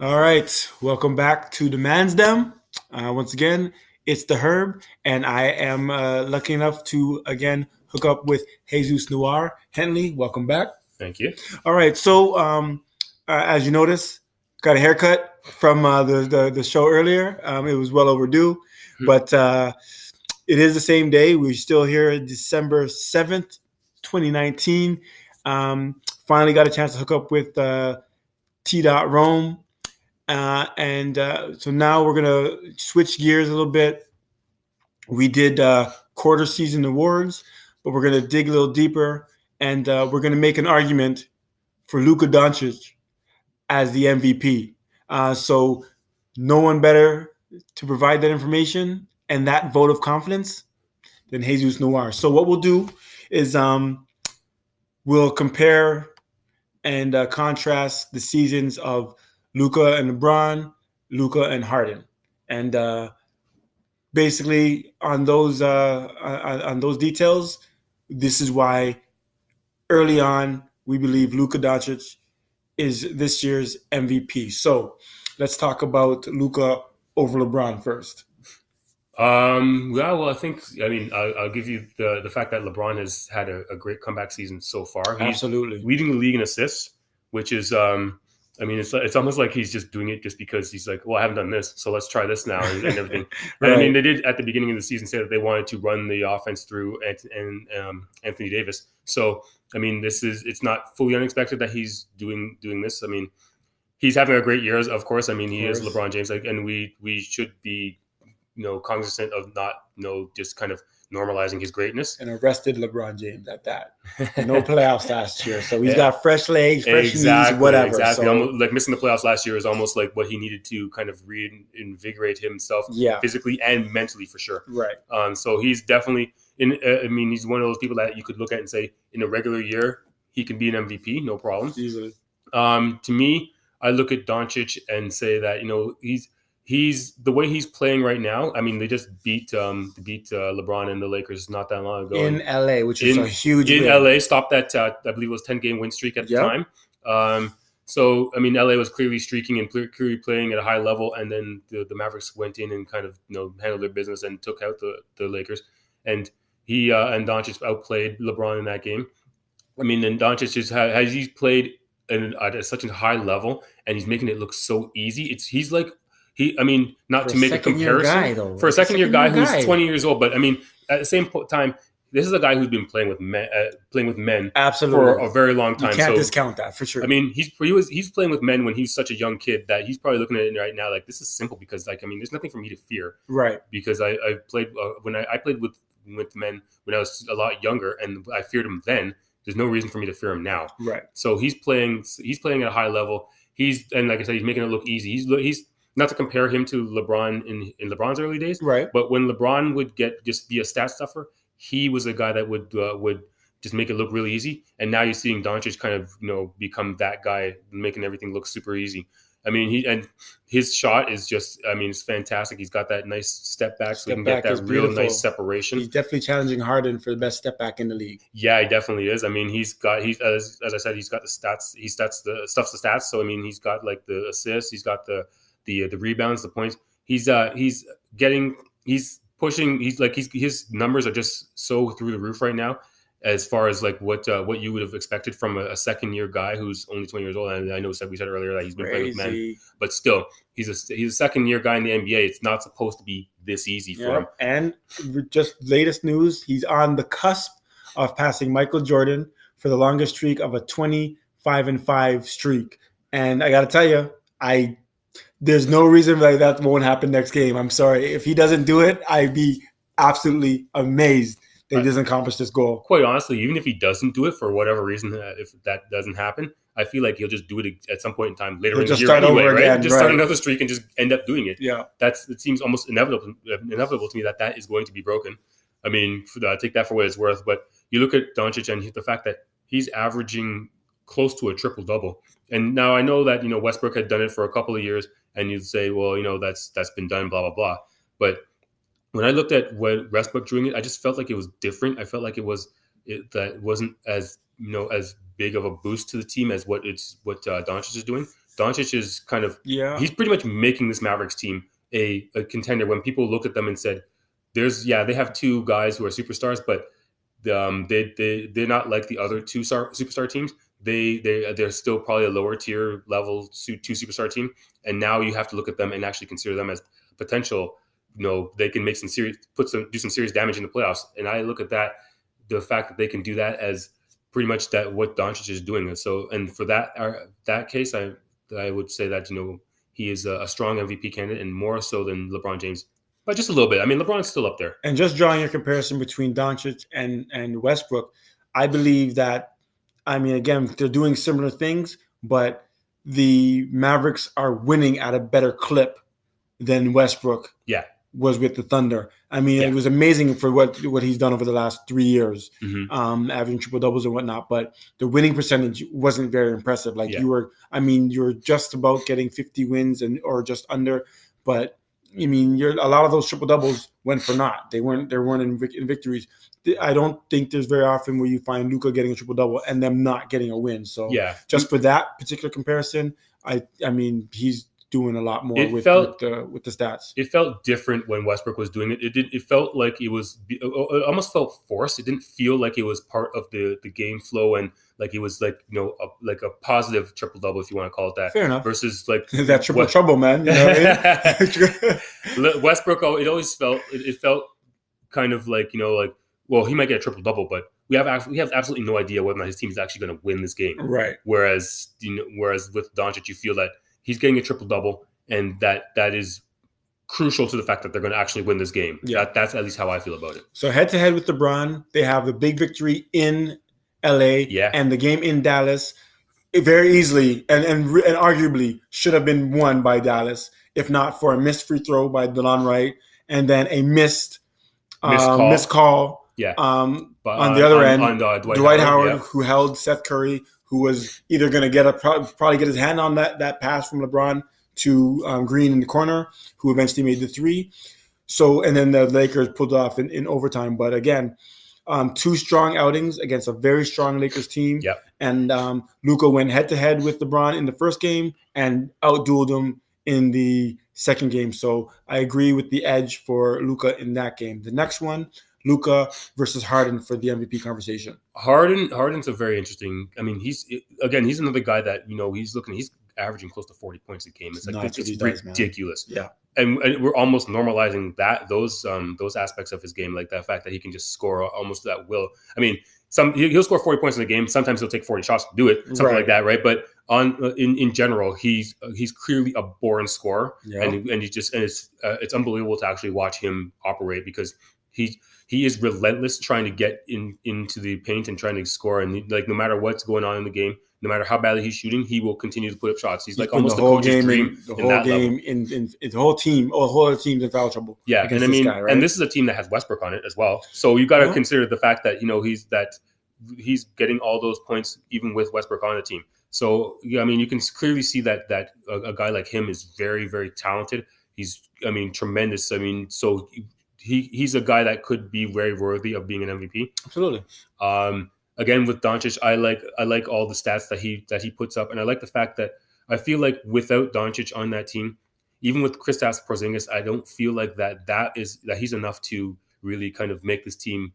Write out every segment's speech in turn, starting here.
All right, welcome back to the Mansdem. Once again, it's the Herb, and I am lucky enough to again hook up with Jesus Noir. Henley, welcome back. Thank you. All right, so as you notice, got a haircut from the show earlier. It was well overdue, but it is the same day. We're still here, December 7th, 2019. Finally got a chance to hook up with T. Rome. So now we're going to switch gears a little bit. We did quarter season awards, but we're going to dig a little deeper and we're going to make an argument for Luka Doncic as the MVP. So no one better to provide that information and that vote of confidence than Jesus Noir. So what we'll do is we'll compare and contrast the seasons of Luka and LeBron, Luka and Harden, and basically on those details, this is why early on we believe Luka Doncic is this year's MVP. So let's talk about Luka over LeBron first. Yeah, well, I'll give you the fact that LeBron has had a great comeback season so far. He's Absolutely. leading the league in assists, which is, it's almost like he's just doing it just because he's like, well, I haven't done this, so let's try this now and everything. Right. And I mean, they did at the beginning of the season say that they wanted to run the offense through Anthony Davis. So, I mean, it's not fully unexpected that he's doing this. I mean, he's having a great year, of course. I mean, he is LeBron James, and we should be cognizant of not, just kind of normalizing his greatness. And arrested LeBron James at that. No playoffs last year, so he's got fresh legs, fresh knees, whatever. Exactly. So, like missing the playoffs last year is almost like what he needed to kind of reinvigorate himself, physically and mentally, for sure. Right. So he's definitely he's one of those people that you could look at and say, in a regular year, he can be an MVP, no problem. Easily. To me, I look at Doncic and say that he's the way he's playing right now. I mean, they just beat LeBron and the Lakers not that long ago in LA, which is a huge in win. LA. Stopped that I believe it was 10-game win streak at the time. So I mean, LA was clearly streaking and clearly playing at a high level, and then the Mavericks went in and kind of handled their business and took out the Lakers. And he and Doncic outplayed LeBron in that game. I mean, and Doncic he's played at such a high level, and he's making it look so easy. He's like. Not to make a comparison, for a second-year guy who's 20 years old, but I mean, at the same time, this is a guy who's been playing with men absolutely for a very long time. You can't discount that, for sure. I mean, he's playing with men when he's such a young kid that he's probably looking at it right now like, this is simple because, like, I mean, there's nothing for me to fear, right? Because I played when I played with men when I was a lot younger, and I feared him then. There's no reason for me to fear him now, right? So he's playing at a high level. And like I said, he's making it look easy. He's not to compare him to LeBron in LeBron's early days, right? But when LeBron would just be a stat stuffer, he was a guy that would just make it look really easy. And now you're seeing Doncic kind of become that guy, making everything look super easy. I mean, his shot is just, I mean, it's fantastic. He's got that nice step back, so he can get that real nice separation. He's definitely challenging Harden for the best step back in the league. Yeah, he definitely is. I mean, he's as I said, he's got the stats. He stuffs the stats. So I mean, he's got like the assists. He's got the rebounds, the points. He's pushing. His numbers are just so through the roof right now, as far as like what you would have expected from a second year guy who's only 20 years old. And I know we said earlier that he's been playing with men, but still, he's a second year guy in the NBA. It's not supposed to be this easy for him. And just latest news, he's on the cusp of passing Michael Jordan for the longest streak of a 25-5 streak. And I got to tell you, there's no reason like that won't happen next game. I'm sorry. If he doesn't do it, I'd be absolutely amazed that he doesn't accomplish this goal. Quite honestly, even if he doesn't do it for whatever reason, if that doesn't happen, I feel like he'll just do it at some point in time later in the year anyway, right? Just start another streak and just end up doing it. Yeah. It seems almost inevitable to me that is going to be broken. I mean, take that for what it's worth. But you look at Doncic and the fact that he's averaging close to a triple-double. And now I know that, Westbrook had done it for a couple of years, and you'd say, well, that's been done, blah, blah, blah. But when I looked at what Westbrook doing it, I just felt like it was different. I felt like it wasn't as, as big of a boost to the team as what Doncic is doing. Doncic is kind of he's pretty much making this Mavericks team a contender. When people look at them and said, they have two guys who are superstars, but they're not like the other two superstar teams. They're still probably a lower tier level two superstar team, and now you have to look at them and actually consider them as potential. They can make do some serious damage in the playoffs. And I look at that, the fact that they can do that as pretty much that what Doncic is doing. So, and for that case, I would say that he is a strong MVP candidate, and more so than LeBron James, but just a little bit. I mean, LeBron's still up there. And just drawing a comparison between Doncic and Westbrook, I believe that, again, they're doing similar things, but the Mavericks are winning at a better clip than Westbrook was with the Thunder. It was amazing for what he's done over the last 3 years, averaging triple doubles and whatnot. But the winning percentage wasn't very impressive. You were just about getting 50 wins or just under. But a lot of those triple doubles went for naught. They weren't in victories. I don't think there's very often where you find Luka getting a triple double and them not getting a win. So just for that particular comparison, he's doing a lot more with the stats. It felt different when Westbrook was doing it. It felt like it almost felt forced. It didn't feel like it was part of the game flow, and like it was like a positive triple double, if you want to call it that. Fair enough. Versus like that triple trouble, man. Westbrook, it felt kind of like well, he might get a triple double, but we have absolutely no idea whether or not his team is actually going to win this game. Right. Whereas with Doncic, you feel that he's getting a triple double, and that is crucial to the fact that they're going to actually win this game. Yeah, that's at least how I feel about it. So head to head with LeBron, they have the big victory in LA, and the game in Dallas. It very easily and arguably should have been won by Dallas, if not for a missed free throw by DeLon Wright, and then a missed call. On the other end, Dwight Howard, who held Seth Curry, who was either going to probably get his hand on that pass from LeBron to Green in the corner, who eventually made the three. So, and then the Lakers pulled it off in overtime. But again, two strong outings against a very strong Lakers team. Yep. And Luka went head-to-head with LeBron in the first game and outdueled him in the second game. So I agree with the edge for Luka in that game. The next one, Luka versus Harden for the MVP conversation. Harden's a very interesting. He's another guy that he's averaging close to 40 points a game. It's like it's ridiculous. Man. Yeah, and we're almost normalizing those aspects of his game, like the fact that he can just score almost at will. He'll score 40 points in a game. Sometimes he'll take 40 shots to do it, something like that, right? But in general, he's clearly a born scorer, and it's unbelievable to actually watch him operate, because he is relentless trying to get into the paint and trying to score. And no matter what's going on in the game, no matter how badly he's shooting, he will continue to put up shots. He's like almost the coach's dream. The whole game, the whole team, the whole team's in foul trouble. Yeah, and and this is a team that has Westbrook on it as well. So you've got to consider the fact that he's getting all those points even with Westbrook on the team. So you can clearly see that a guy like him is very, very talented. He's tremendous. So. He's a guy that could be very worthy of being an MVP. Absolutely. Again, with Doncic, I like all the stats that he puts up, and I like the fact that I feel like without Doncic on that team, even with Kristaps Porzingis, I don't feel like that he's enough to really kind of make this team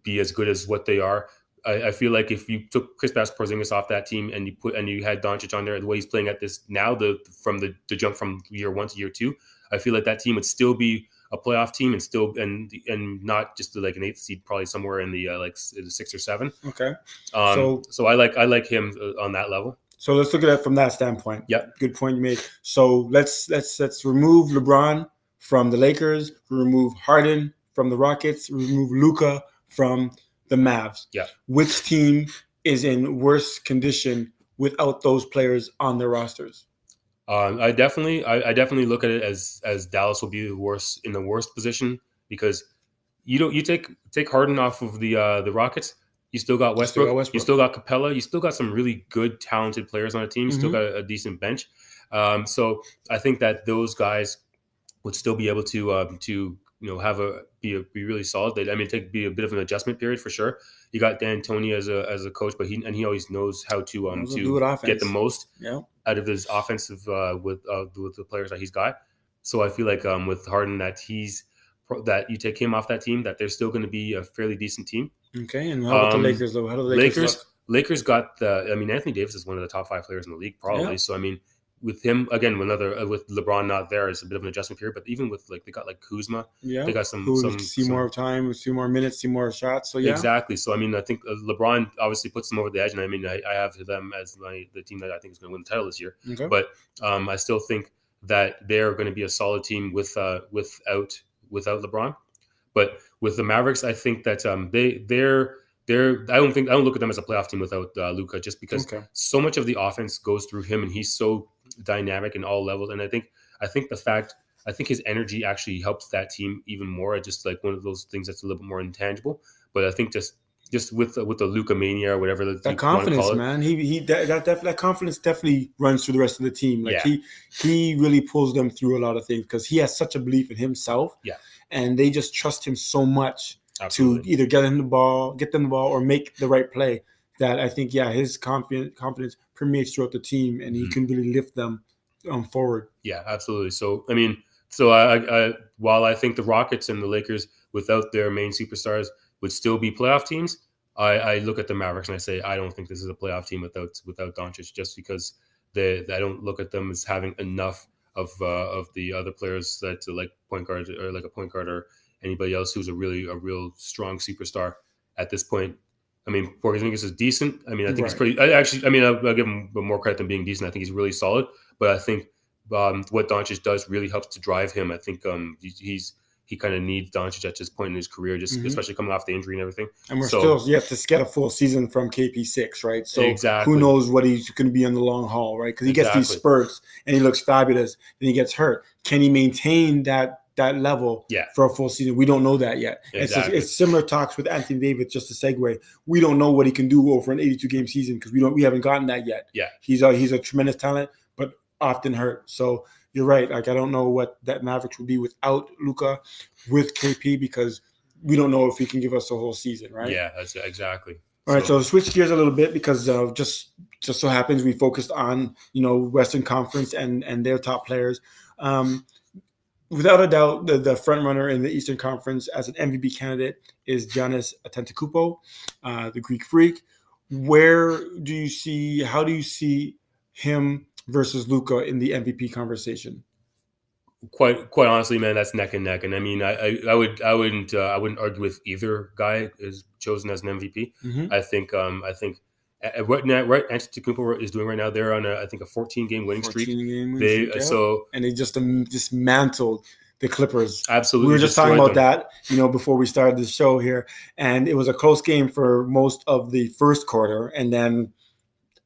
be as good as what they are. I feel like if you took Kristaps Porzingis off that team and you had Doncic on there, the way he's playing at this now, from the jump from year 1 to year 2, I feel like that team would still be a playoff team and not just like an 8th seed, probably somewhere in the 6 or 7. Okay. So I like him on that level. So let's look at it from that standpoint. Yeah. Good point you made. So let's remove LeBron from the Lakers, remove Harden from the Rockets, remove Luka from the Mavs. Yeah. Which team is in worse condition without those players on their rosters? I definitely look at it as Dallas will be in the worst position, because you take Harden off of the Rockets, you still got Westbrook, you still got Capella, you still got some really good talented players on the team, you still got a decent bench. So I think that those guys would still be able to be really solid. Be a bit of an adjustment period for sure. You got D'Antoni as a coach, but he always knows how to get the most out of his offensive with the players that he's got. So I feel like with Harden that you take him off that team, that they're still going to be a fairly decent team. Okay, and how about the Lakers though? How do the Lakers look? Lakers got Anthony Davis is one of the top 5 players in the league probably. Yeah. So I mean, with him again, with LeBron not there, it's a bit of an adjustment period. But even with they got Kuzma, they got some more time, see more minutes, see more shots. So yeah, exactly. So I mean, I think LeBron obviously puts them over the edge, and I mean, I have them as the team that I think is going to win the title this year. Okay. But I still think that they're going to be a solid team without LeBron. But with the Mavericks, I think that I don't look at them as a playoff team without Luka, just because so much of the offense goes through him, and he's so dynamic in all levels. And I think his energy actually helps that team even more. It's just like one of those things that's a little bit more intangible. But I think just with the Luka mania or whatever that confidence, man, that confidence definitely runs through the rest of the team. Like he really pulls them through a lot of things because he has such a belief in himself. Yeah, and they just trust him so much. Absolutely. To either get them the ball, or make the right play. That I think, his confidence permeates throughout the team, and he can really lift them forward. Yeah, absolutely. So I mean, I while I think the Rockets and the Lakers without their main superstars would still be playoff teams, I look at the Mavericks and I say I don't think this is a playoff team without Doncic, just because I don't look at them as having enough of the other players that like point guard or like a point guard or anybody else who's a real strong superstar at this point. I mean, Porzingis is decent. I mean, I think he's pretty. I'll give him more credit than being decent. I think he's really solid. But I think what Doncic does really helps to drive him. I think he kind of needs Doncic at this point in his career, just especially coming off the injury and everything. And we're still yet to get a full season from KP6, right? So who knows what he's going to be on the long haul, right? Because he gets these spurts and he looks fabulous, then he gets hurt. Can he maintain that level for a full season? We don't know that yet. Exactly. It's similar talks with Anthony Davis, just to segue. We don't know what he can do over an 82-game season because we haven't gotten that yet. Yeah, he's a tremendous talent, but often hurt. So you're right. Like I don't know what that Mavericks would be without Luka, with KP, because we don't know if he can give us a whole season, right? Yeah, that's exactly. All right, so switch gears a little bit because just so happens we focused on Western Conference and their top players. Without a doubt, the front runner in the Eastern Conference as an MVP candidate is Giannis Antetokounmpo, the Greek Freak. How do you see him versus Luka in the MVP conversation? Quite honestly, man, that's neck and neck. And I mean, I wouldn't argue with either guy is chosen as an MVP. Mm-hmm. I think what Antetokounmpo is doing right now, they're on a 14-game winning streak. And they just dismantled the Clippers. Absolutely, we were just talking about that, before we started the show here, and it was a close game for most of the first quarter, and then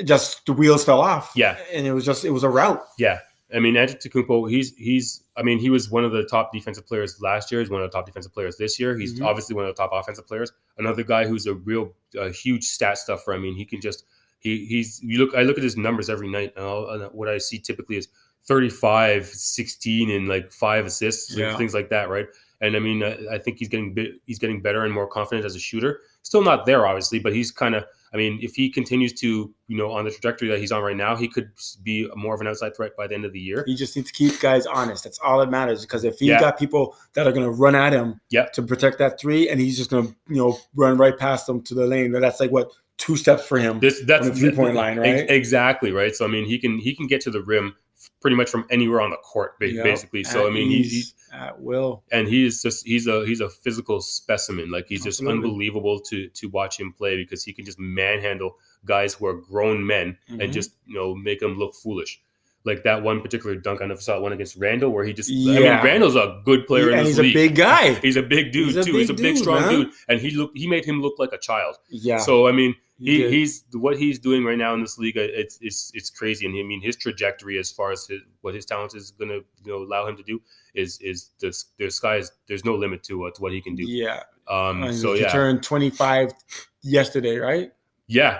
just the wheels fell off. Yeah, and it was a rout. Yeah. I mean, Antetokounmpo, he was one of the top defensive players last year. He's one of the top defensive players this year. He's obviously one of the top offensive players. Another guy who's a huge stat stuffer. I mean, he can just I look at his numbers every night, and what I see typically is 35, 16, and like 5 assists, things like that, right? And I mean, I think he's getting better and more confident as a shooter. Still not there, obviously, but he's kind of. I mean, if he continues to, on the trajectory that he's on right now, he could be more of an outside threat by the end of the year. He just needs to keep guys honest. That's all that matters. Because if he's got people that are going to run at him to protect that three, and he's just going to, run right past them to the lane, that's like 2 steps for him. That's the 3-point line, right? Exactly, right. So I mean, he can get to the rim pretty much from anywhere on the court, basically. So I mean, he's at will, and he's a physical specimen. Like he's just unbelievable to watch him play, because he can just manhandle guys who are grown men and just make them look foolish. Like that one particular dunk, I never saw one against Randall, where he just. Yeah. I mean, Randall's a good player in this league. He's a big guy. He's a big dude too. He's a big, strong dude, and he made him look like a child. Yeah. So I mean. He's what he's doing right now in this league. It's crazy, and I mean his trajectory as far as what his talent is going to allow him to do is there's no limit to what he can do. Yeah. He turned 25 yesterday, right? Yeah.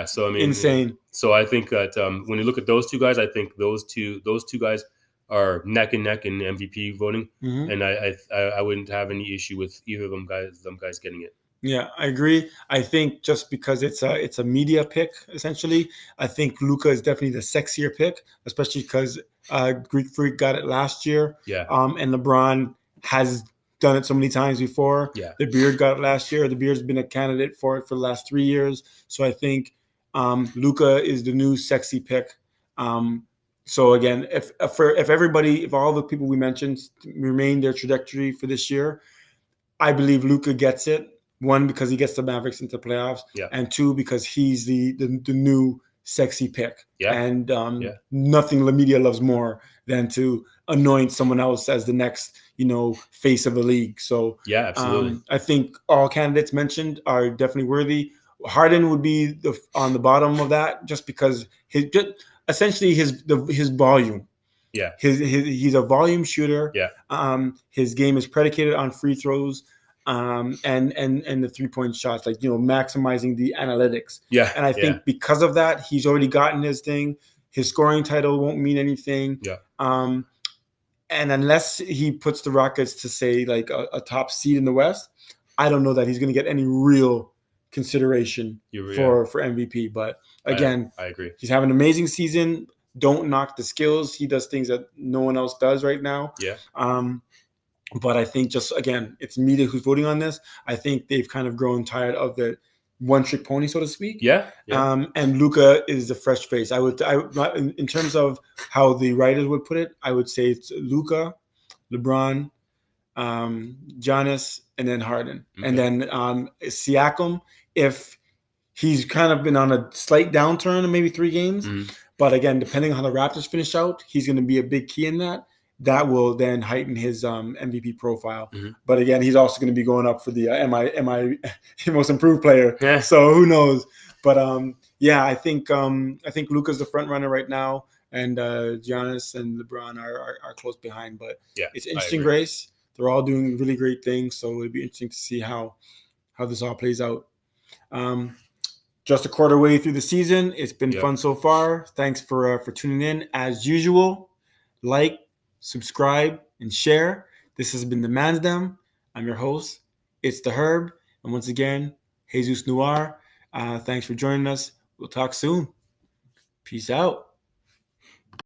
So I mean, insane. So I think that when you look at those two guys, I think those two guys are neck and neck in MVP voting, and I wouldn't have any issue with either of them guys getting it. Yeah, I agree. I think just because it's a media pick essentially, I think Luka is definitely the sexier pick, especially because Greek Freak got it last year, Yeah. and LeBron has done it so many times before. Yeah. The Beard got it last year. The Beard's been a candidate for it for the last 3 years. So I think Luka is the new sexy pick. So again, if everybody, if all the people we mentioned remain their trajectory for this year, I believe Luka gets it. One, because he gets the Mavericks into playoffs, Yeah. and two, because he's the new sexy pick. Yeah. And Yeah. nothing the media loves more than to anoint someone else as the next, face of the league. So Yeah, absolutely. I think all candidates mentioned are definitely worthy. Harden would be on the bottom of that, just because essentially his volume. Yeah. He's a volume shooter. Yeah. His game is predicated on free throws, and the 3-point shots, like maximizing the analytics. Yeah. And I think because of that, he's already gotten his thing. His scoring title won't mean anything. Yeah. And unless he puts the Rockets to say like a top seed in the West, I don't know that he's going to get any real consideration for MVP. But again, I agree. He's having an amazing season. Don't knock the skills. He does things that no one else does right now. Yeah. But I think just, again, it's media who's voting on this. I think they've kind of grown tired of the one-trick pony, so to speak. Yeah. And Luka is the fresh face. In terms of how the writers would put it, I would say it's Luka, LeBron, Giannis, and then Harden. Okay. And then Siakam, if he's kind of been on a slight downturn in maybe 3 games. Mm-hmm. But again, depending on how the Raptors finish out, he's going to be a big key in that. That will then heighten his MVP profile. Mm-hmm. But again, he's also going to be going up for the am I most improved player? Yeah. So who knows? But I think Luka's the front runner right now, and Giannis and LeBron are close behind. But it's an interesting race. They're all doing really great things, so it'll be interesting to see how this all plays out. Just a quarter way through the season. It's been fun so far. Thanks for tuning in. As usual, like, subscribe, and share. This has been the Mansdem. I'm your host. It's the Herb. And once again, Jesus Noir. Thanks for joining us. We'll talk soon. Peace out.